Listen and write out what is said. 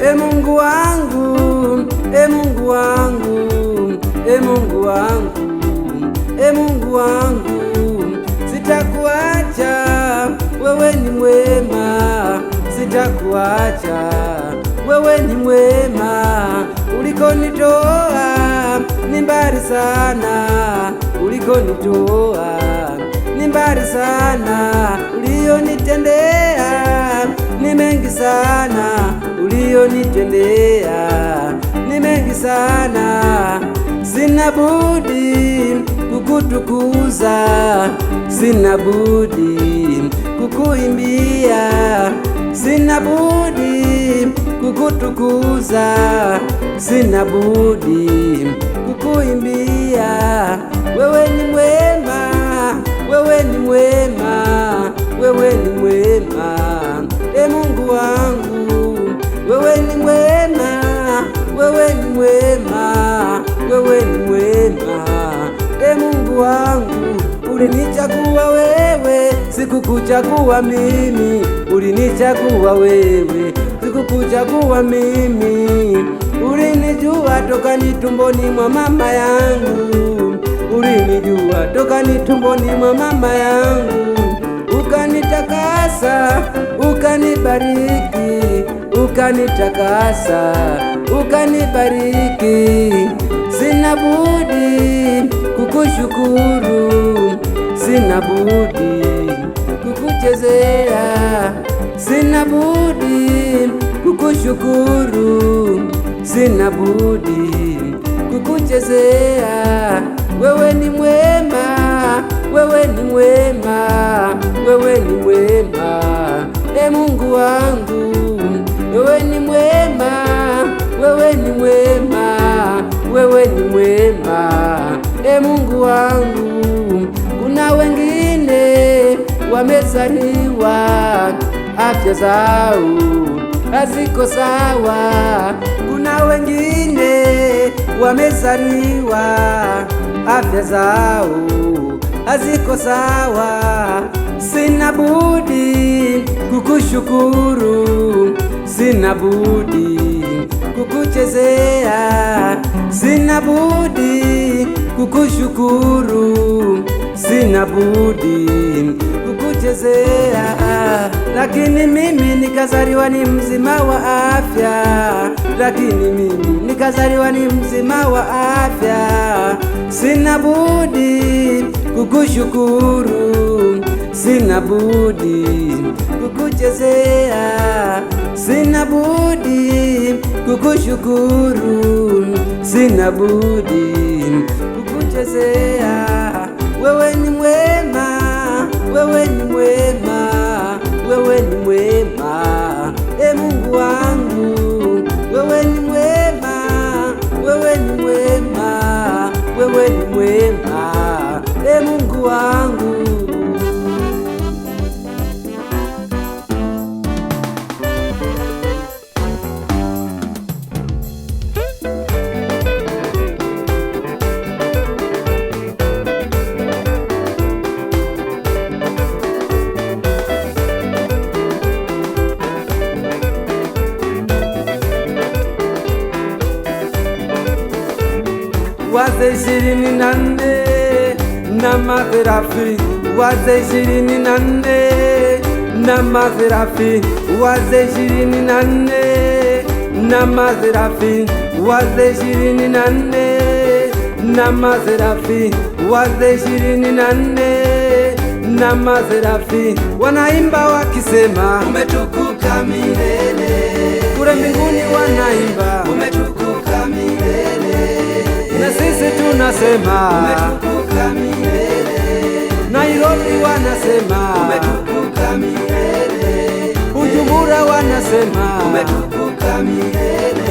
E Mungu wangu, e Mungu wangu, e Mungu wangu, e Mungu wangu, sitakuacha, wewe ni mwema, sitakuacha, wewe ni mwema. Ulikonitoa ni mbali sana, ulikonitoa ni mbali sana, ulionitendea ni mengi sana, ulionitendea ni mengi sana. Sina budi kukutukuza, sina budi kukuimbia, sina budi kukutukuza, sina budi kukuimbia. Wewe ni mwema, wewe ni mwema, wewe ni mwema. E Mungu wangu, wewe ni mwema, wewe ni mwema, wewe ni mwema. E Mungu wangu, ulinichagua wewe, sikukuchagua mimi. Ulinichagua wewe, sikukuchagua mimi. Ulinijua toka ni tumboni mwa mama yangu, ulinijua toka ni tumboni mwa mama yangu. Ukanitakasa, ukanibariki, ukanitakasa, ukanibariki. Sina budi kukushukuru, sina budi kukuchezea, sina budi kukushukuru, sina budi kukuchezea. Wewe ni mwema, wewe ni mwema, wewe ni mwema. E Mungu wangu, wewe ni mwema, wewe ni mwema, wewe ni mwema. E Mungu wangu, kuna wengine wamezaliwa afya zao haziko sawa, kuna wengine wamezaliwa afya zao haziko sawa. Sina budi kukushukuru, sina budi kukuchezea, sina budi kukushukuru, sina budi kukuchezea. Lakini mimi nikazaliwa ni mzima wa afya, lakini mimi nikazaliwa ni mzima wa afya. Sina budi kukushukuru, sina budi kukuchezea, sina budi kukushukuru, sina budi kukuchezea. Wewe ni mwema, wewe ni mwema, wewe ni mwema. E Mungu wangu, wewe ni mwema, wewe ni mwema, wewe ni mwema. E Mungu wangu, wazee 24 na magharibi, wazee 24 na magharibi, wazee 24 na magharibi, wazee 24 na magharibi, wazee 24 na magharibi. Wanaimba wakisema umetukuka milele, kule mbinguni wanaimba umetukuka milele, na sisi tunasema umetukuka milele. Nairobi wanasema umetukuka milele, Bujumbura wanasema umetukuka milele.